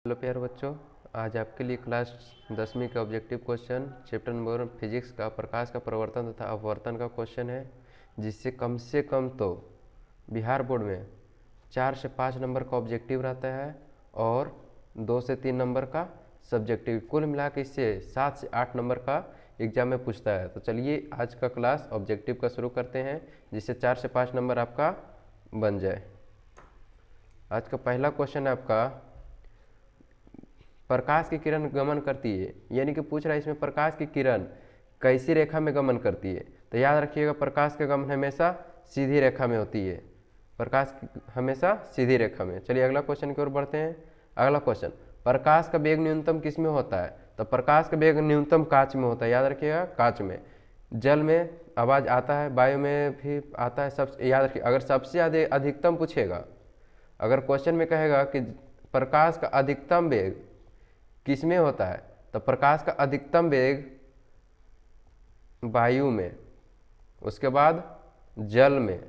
Hello प्यारे बच्चों, आज आपके लिए क्लास 10वीं का objective question chapter number physics का प्रकाश का प्रवर्तन तथा अपवर्तन का क्वेश्चन है, जिससे कम तो बिहार बोर्ड में 4 से 5 नंबर का ऑब्जेक्टिव रहता है और 2 से 3 नंबर का सब्जेक्टिव। कुल मिला के इससे 7 से 8 नंबर का एग्जाम में पूछता है। तो चलिए आज का क्लास ऑब्जेक्टिव का शुरू करते हैं, जिससे 4 से 5 नंबर आपका बन जाए। आज का पहला क्वेश्चन है आपका, प्रकाश की किरण गमन करती है, यानी कि पूछ रहा है इसमें प्रकाश की किरण कैसी रेखा में गमन करती है। तो याद रखिएगा, प्रकाश का गमन हमेशा सीधी रेखा में होती है, प्रकाश हमेशा सीधी रेखा में। चलिए अगला क्वेश्चन की ओर बढ़ते हैं। अगला क्वेश्चन, प्रकाश का वेग न्यूनतम किस में होता है? तो प्रकाश का वेग न्यूनतम कांच में होता है। याद रखिएगा, कांच में। जल में आवाज़ आता है, वायु में भी आता है। सब याद रखिए, अगर सबसे ज़्यादा अधिकतम पूछेगा, अगर क्वेश्चन में कहेगा कि प्रकाश का अधिकतम वेग किस में होता है, तो प्रकाश का अधिकतम वेग वायु में, उसके बाद जल में,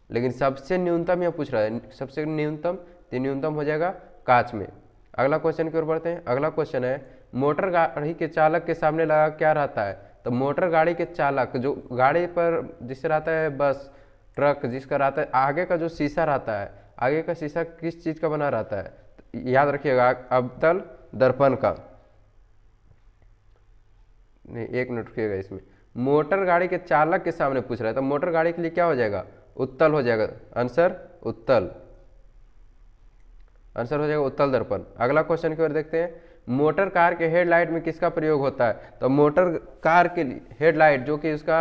लेकिन सबसे न्यूनतम यह पूछ रहा है, सबसे न्यूनतम तो न्यूनतम हो जाएगा कांच में। अगला क्वेश्चन की ओर बढ़ते हैं। अगला क्वेश्चन है, मोटर गाड़ी के चालक के सामने लगा क्या रहता है? तो मोटर गाड़ी के चालक, जो गाड़ी पर जिससे रहता है बस ट्रक जिसका रहता है, आगे का जो शीशा रहता है, आगे का शीशा किस चीज़ का बना रहता है? तो याद रखिएगा, अवतल दर्पण का। नहीं, एक मिनट रुकिएगा, इसमें मोटर गाड़ी के चालक के सामने पूछ रहा है, तो मोटर गाड़ी के लिए क्या हो जाएगा? उत्तल हो जाएगा। आंसर उत्तल, आंसर हो जाएगा उत्तल दर्पण। अगला क्वेश्चन की ओर देखते हैं। मोटर कार के हेडलाइट में किसका प्रयोग होता है? तो मोटर कार के हेडलाइट, जो कि उसका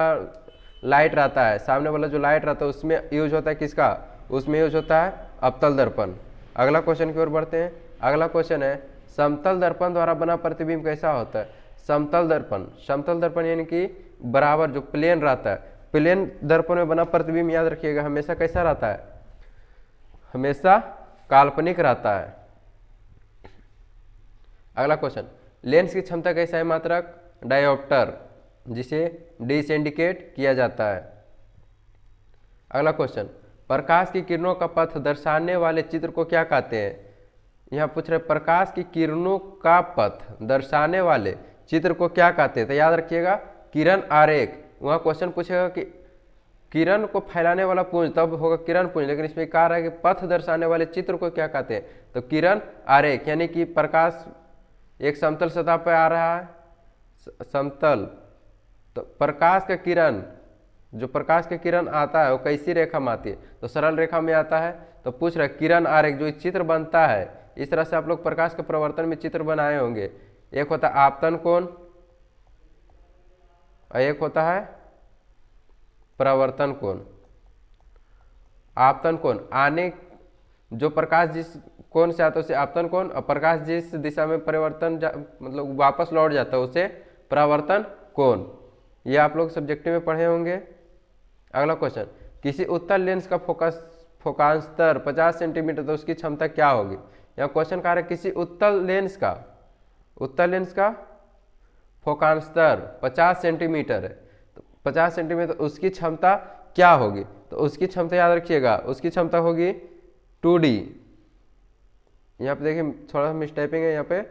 लाइट रहता है, सामने वाला जो लाइट रहता है, उसमें यूज होता है किसका? उसमें यूज होता है अवतल दर्पण। अगला क्वेश्चन की ओर बढ़ते हैं। अगला क्वेश्चन है, समतल दर्पण द्वारा बना प्रतिबिंब कैसा होता है? समतल दर्पण, समतल दर्पण यानी कि बराबर जो प्लेन रहता है, प्लेन दर्पण में बना प्रतिबिंब याद रखिएगा हमेशा कैसा रहता है? हमेशा काल्पनिक रहता है। अगला क्वेश्चन, लेंस की क्षमता कैसा है मात्रक? डायोप्टर, जिसे डी से इंडिकेट किया जाता है। अगला क्वेश्चन, प्रकाश की किरणों का पथ दर्शाने वाले चित्र को क्या कहते हैं? यहाँ पूछ रहे प्रकाश की किरणों का पथ दर्शाने वाले चित्र को क्या कहते हैं? तो याद रखिएगा, किरण आरेख। वहाँ क्वेश्चन पूछेगा कि किरण को फैलाने वाला पुंज, तब होगा किरण पुंज, लेकिन इसमें कहा रहा है कि पथ दर्शाने वाले चित्र को क्या कहते हैं? तो किरण आरेख, यानी कि प्रकाश एक समतल सतह पर आ रहा है, समतल, तो प्रकाश का किरण, जो प्रकाश के किरण आता है वो कैसी रेखा में आती है? तो सरल रेखा में आता है। तो पूछ रहा है किरण आरेख, जो चित्र बनता है, इस तरह से आप लोग प्रकाश के प्रवर्तन में चित्र बनाए होंगे। एक होता है आपतन कोण और एक होता है प्रवर्तन कोण। आपतन कोण आने, जो प्रकाश जिस कोण से आता है उसे आपतन कोण, और प्रकाश जिस दिशा में परिवर्तन मतलब वापस लौट जाता है उसे प्रवर्तन कोण। ये आप लोग सब्जेक्टिव में पढ़े होंगे। अगला क्वेश्चन, किसी उत्तल लेंस का फोकांतर 50 सेंटीमीटर, तो उसकी क्षमता क्या होगी? यहाँ क्वेश्चन कह रहा है किसी उत्तल लेंस का फोकांतर 50 सेंटीमीटर है, तो 50 सेंटीमीटर उसकी क्षमता क्या होगी? तो उसकी क्षमता याद रखिएगा, उसकी क्षमता होगी 2D। यहाँ पे देखिए थोड़ा सा मिसटाइपिंग है, यहाँ पे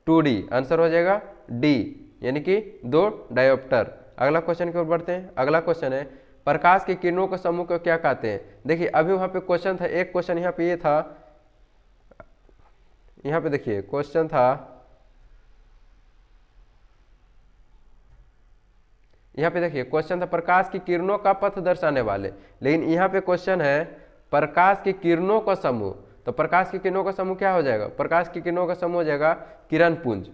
2D, आंसर हो जाएगा डी, यानी कि 2 डायोप्टर। अगला क्वेश्चन की ओर बढ़ते हैं। अगला क्वेश्चन है, प्रकाश की किरणों का समूह को क्या कहते हैं? देखिए अभी वहाँ पे क्वेश्चन था, एक क्वेश्चन यहाँ पे ये था, यहाँ पे देखिए क्वेश्चन था, यहाँ पे देखिए क्वेश्चन था प्रकाश की किरणों का पथ दर्शाने वाले, लेकिन यहाँ पे क्वेश्चन है प्रकाश की किरणों का समूह। तो प्रकाश की किरणों का समूह क्या हो जाएगा? प्रकाश की किरणों का समूह हो जाएगा किरण पुंज,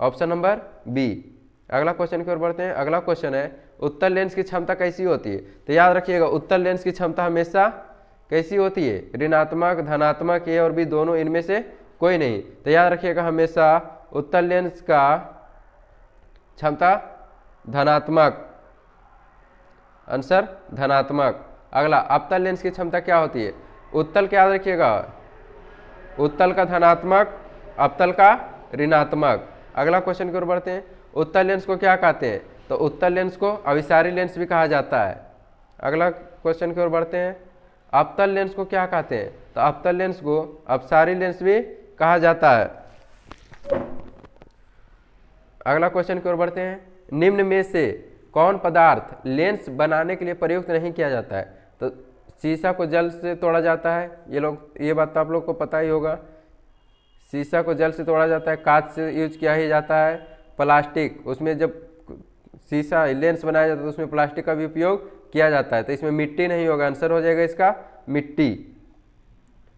ऑप्शन नंबर बी। अगला क्वेश्चन की ओर बढ़ते हैं। अगला क्वेश्चन है, उत्तल लेंस की क्षमता कैसी होती है? तो याद रखिएगा, उत्तल लेंस की क्षमता हमेशा कैसी होती है? ऋणात्मक, धनात्मक, ए और बी दोनों, इनमें से कोई नहीं। तो याद रखिएगा हमेशा उत्तल लेंस का क्षमता धनात्मक, आंसर धनात्मक। अगला, अवतल लेंस की क्षमता क्या होती है? उत्तल का याद रखिएगा, उत्तल का धनात्मक, अवतल का ऋणात्मक। अगला क्वेश्चन की ओर बढ़ते हैं। उत्तल लेंस को क्या कहते हैं? तो उत्तल लेंस को अभिसारी लेंस भी कहा जाता है। अगला क्वेश्चन की ओर बढ़ते हैं। अवतल लेंस को क्या कहते हैं? तो अवतल लेंस को अपसारी लेंस भी कहा जाता है। अगला क्वेश्चन की ओर बढ़ते हैं। निम्न में से कौन पदार्थ लेंस बनाने के लिए प्रयुक्त नहीं किया जाता है? तो शीशा को जल से तोड़ा जाता है, ये बात तो आप लोग को पता ही होगा। शीशा को जल से तोड़ा जाता है, कांच से यूज किया ही जाता है, प्लास्टिक, उसमें जब शीशा लेंस बनाया जाता है तो उसमें प्लास्टिक का भी उपयोग किया जाता है। तो इसमें मिट्टी नहीं होगा, आंसर हो जाएगा इसका मिट्टी,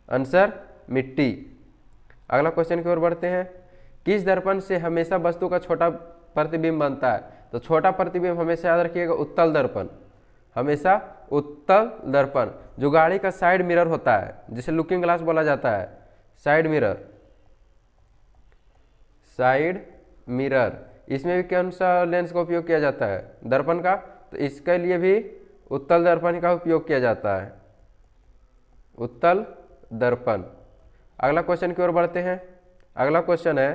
आंसर मिट्टी। अगला क्वेश्चन की ओर बढ़ते हैं। किस दर्पण से हमेशा वस्तु का छोटा प्रतिबिंब बनता है? तो छोटा प्रतिबिंब हमेशा याद रखिएगा उत्तल दर्पण, हमेशा उत्तल दर्पण। जो गाड़ी का साइड मिरर होता है जिसे लुकिंग ग्लास बोला जाता है, साइड मिरर, साइड मिरर, इसमें भी कौन सा लेंस का उपयोग किया जाता है? दर्पण का। तो इसके लिए भी उत्तल दर्पण का उपयोग किया जाता है, उत्तल दर्पण। अगला क्वेश्चन की ओर बढ़ते हैं। अगला क्वेश्चन है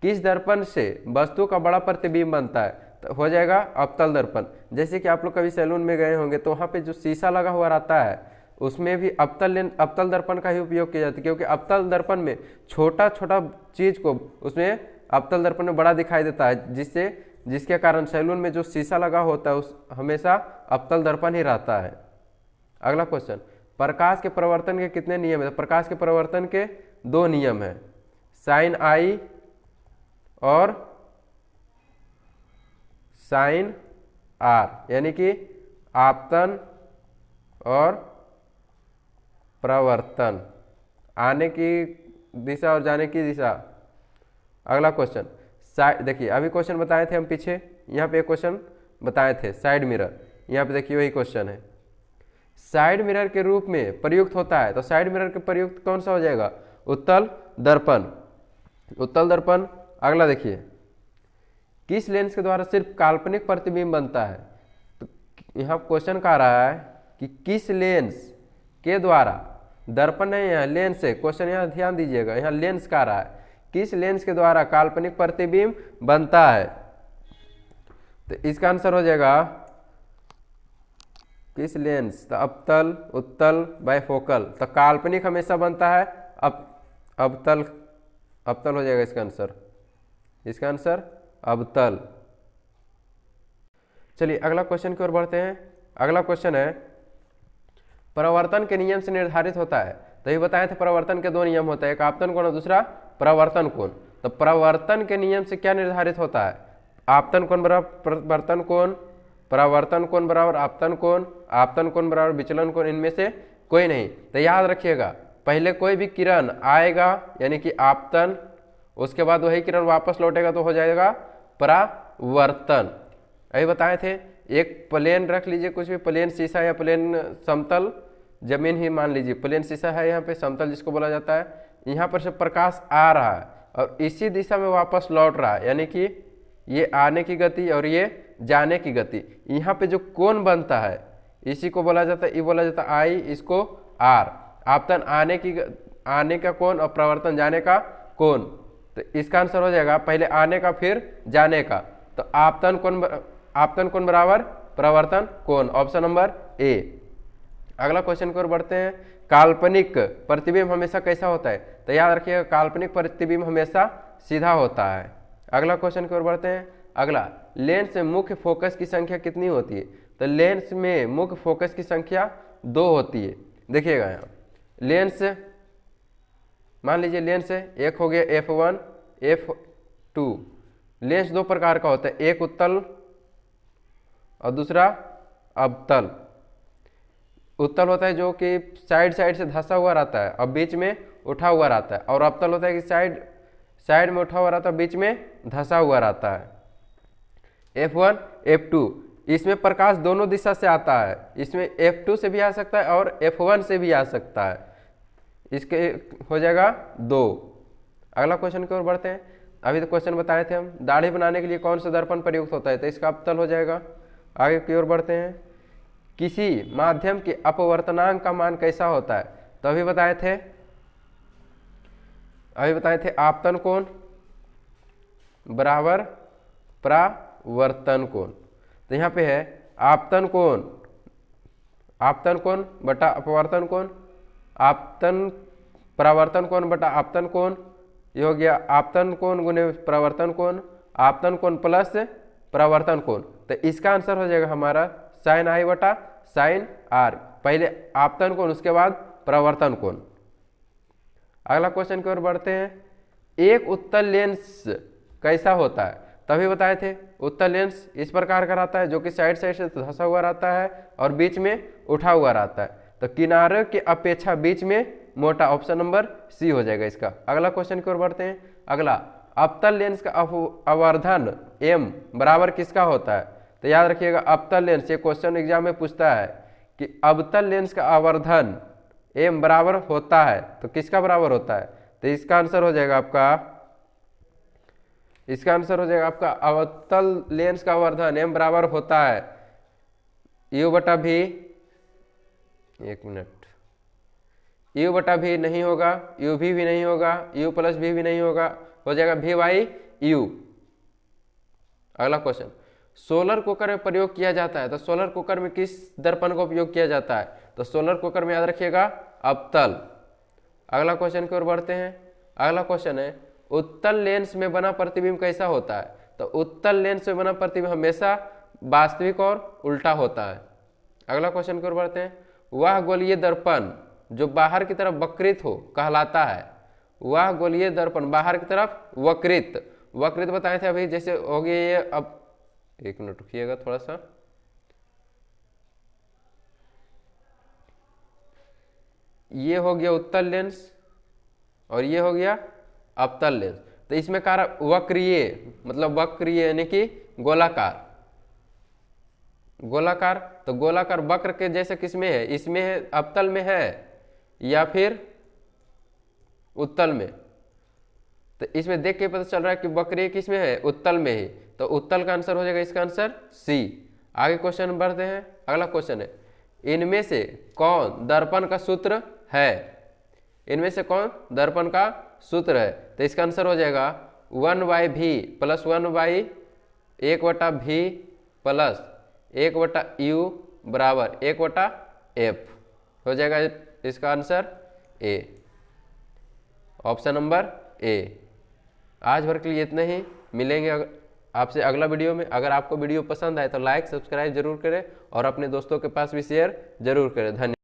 किस दर्पण से वस्तु का बड़ा प्रतिबिंब बनता है? तो हो जाएगा अवतल दर्पण। जैसे कि आप लोग कभी सैलून में गए होंगे तो वहाँ पे जो शीशा लगा हुआ रहता है उसमें भी अवतल दर्पण का ही उपयोग किया जाता है, क्योंकि अवतल दर्पण में छोटा छोटा चीज को उसमें अवतल दर्पण में बड़ा दिखाई देता है, जिसके कारण सैलून में जो शीशा लगा होता है उस हमेशा अवतल दर्पण ही रहता है। अगला क्वेश्चन, प्रकाश के प्रवर्तन के कितने नियम है? प्रकाश के प्रवर्तन के 2 नियम है, साइन आई और साइन आर, यानी कि आपतन और प्रवर्तन, आने की दिशा और जाने की दिशा। अगला क्वेश्चन, देखिए अभी क्वेश्चन बताए थे हम पीछे, यहाँ पे एक क्वेश्चन बताए थे साइड मिरर, यहाँ पे देखिए वही क्वेश्चन है। साइड मिरर के रूप में प्रयुक्त होता है, तो साइड मिरर के प्रयुक्त कौन सा हो जाएगा? उत्तल दर्पण, उत्तल दर्पण। अगला देखिए, किस लेंस के द्वारा सिर्फ काल्पनिक प्रतिबिंब बनता है? तो यहाँ क्वेश्चन कह रहा है कि किस लेंस के द्वारा, दर्पण नहीं है लेंस है, क्वेश्चन यहाँ ध्यान दीजिएगा, यहाँ लेंस कह रहा है किस लेंस के द्वारा काल्पनिक प्रतिबिंब बनता है? तो इसका आंसर हो जाएगा किस लेंस? तो अवतल, उत्तल, बाइफोकल। तो काल्पनिक हमेशा बनता है अवतल, अवतल हो जाएगा इसका आंसर, इसका आंसर अवतल। चलिए अगला क्वेश्चन की ओर बढ़ते हैं। अगला क्वेश्चन है परावर्तन के नियम से निर्धारित होता है। तो ये बताए थे परावर्तन के 2 नियम होता है, एक आपतन कोण और दूसरा परावर्तन कोण। तो परावर्तन के नियम से क्या निर्धारित होता है? आपतन कोण बराबर परावर्तन कोण, परावर्तन कोण बराबर आपतन कोण, आपतन कोण बराबर विचलन कोण, इनमें से कोई नहीं। तो याद रखिएगा पहले कोई भी किरण आएगा यानी कि आपतन, उसके बाद वही किरण वापस लौटेगा तो हो जाएगा परावर्तन। अभी बताए थे एक प्लेन रख लीजिए, कुछ भी प्लेन शीशा या प्लेन समतल जमीन ही मान लीजिए, प्लेन शीशा है यहाँ पे, समतल जिसको बोला जाता है। यहाँ पर से प्रकाश आ रहा है और इसी दिशा में वापस लौट रहा है, यानी कि ये आने की गति और ये जाने की गति। यहाँ पे जो कोण बनता है इसी को बोला जाता है, ये बोला जाता है आई, इसको आर। आपतन आने का कोण और प्रवर्तन जाने का कोण। तो इसका आंसर हो जाएगा पहले आने का फिर जाने का। तो आपतन कोण बराबर प्रवर्तन कोण, ऑप्शन नंबर ए। अगला क्वेश्चन की ओर बढ़ते हैं। काल्पनिक प्रतिबिंब हमेशा कैसा होता है? तो याद रखिएगा काल्पनिक प्रतिबिंब हमेशा सीधा होता है। अगला क्वेश्चन की ओर बढ़ते हैं। अगला, लेंस में मुख्य फोकस की संख्या कितनी होती है? तो लेंस में मुख्य फोकस की संख्या 2 होती है। देखिएगा यहाँ लेंस, मान लीजिए लेंस है, एक हो गया F1, F2। लेंस 2 प्रकार का होता है, एक उत्तल और दूसरा अवतल। उत्तल होता है जो कि साइड से धंसा हुआ रहता है और बीच में उठा हुआ रहता है, और अवतल होता है कि साइड में उठा हुआ रहता है, बीच में धंसा हुआ रहता है। F1, F2, इसमें प्रकाश दोनों दिशा से आता है, इसमें F2 से भी आ सकता है और F1 से भी आ सकता है। इसके हो जाएगा 2। अगला क्वेश्चन की ओर बढ़ते हैं। अभी तो क्वेश्चन बताए थे हम, दाढ़ी बनाने के लिए कौन सा दर्पण प्रयुक्त होता है? तो इसका अवतल हो जाएगा। आगे की ओर बढ़ते हैं। किसी माध्यम के अपवर्तनांक का मान कैसा होता है? तो अभी बताए थे आपतन कोण बराबर परावर्तन कोण। तो यहाँ पे है आपतन कोण बटा अपवर्तन कोण, परावर्तन कोण बटा आपतन कोण, ये हो गया आपतन कोण गुने परावर्तन कोण, आपतन कोण प्लस प्रवर्तन कोण, तो इसका आंसर हो जाएगा हमारा साइन आई बटा साइन आर, पहले आपतन कोण उसके बाद प्रवर्तन कोण। अगला क्वेश्चन की ओर बढ़ते हैं। एक उत्तल लेंस कैसा होता है, तभी बताए थे। उत्तल लेंस इस प्रकार का रहता है जो कि साइड साइड से धंसा हुआ रहता है और बीच में उठा हुआ रहता है, तो किनारे की अपेक्षा बीच में मोटा, ऑप्शन नंबर सी हो जाएगा इसका। अगला क्वेश्चन की ओर बढ़ते हैं। अगला, अवतल लेंस का आवर्धन m बराबर किसका होता है, तो याद रखिएगा अवतल लेंस, ये क्वेश्चन एग्जाम में पूछता है कि अवतल लेंस का आवर्धन m बराबर होता है तो किसका बराबर होता है, तो इसका आंसर हो जाएगा आपका अवतल लेंस का आवर्धन m बराबर होता है u बटा भी, एक मिनट, u बटा भी नहीं होगा, u भी नहीं होगा, u प्लस भी नहीं होगा, हो जाएगा v बाई u। अगला क्वेश्चन, सोलर कुकर में प्रयोग किया जाता है, तो सोलर कुकर में किस दर्पण का उपयोग किया जाता है, तो सोलर कुकर में याद रखिएगा अवतल। अगला क्वेश्चन की ओर बढ़ते हैं। अगला क्वेश्चन है, उत्तल लेंस में बना प्रतिबिंब कैसा होता है, तो उत्तल लेंस में बना प्रतिबिंब हमेशा वास्तविक और उल्टा होता है। अगला क्वेश्चन की ओर बढ़ते हैं। वह गोलीय दर्पण जो बाहर की तरफ वक्रित हो कहलाता है, वह गोलीय दर्पण बाहर की तरफ वक्रित बताए थे अभी, जैसे हो गया ये, अब एक मिनट रुकिएगा थोड़ा सा, ये हो गया उत्तल लेंस और ये हो गया अवतल लेंस, तो इसमें कार वक्रीय, मतलब वक्रीय यानी कि गोलाकार, तो गोलाकार वक्र के जैसे किसमें है, इसमें है, अवतल में है या फिर उत्तल में, तो इसमें देख के पता चल रहा है कि वक्रीय किसमें है, उत्तल में ही, तो उत्तल का आंसर हो जाएगा इसका आंसर सी। आगे क्वेश्चन बढ़ते हैं। अगला क्वेश्चन है, इनमें से कौन दर्पण का सूत्र है, इनमें से कौन दर्पण का सूत्र है, तो इसका आंसर हो जाएगा 1/v प्लस 1/1 बटा v प्लस 1 बटा u बराबर 1 बटा f, हो जाएगा इसका answer A, option number A. आज भर के लिए इतना ही, मिलेंगे आपसे अगला वीडियो में। अगर आपको वीडियो पसंद आए तो लाइक सब्सक्राइब जरूर करें और अपने दोस्तों के पास भी शेयर जरूर करें। धन्यवाद।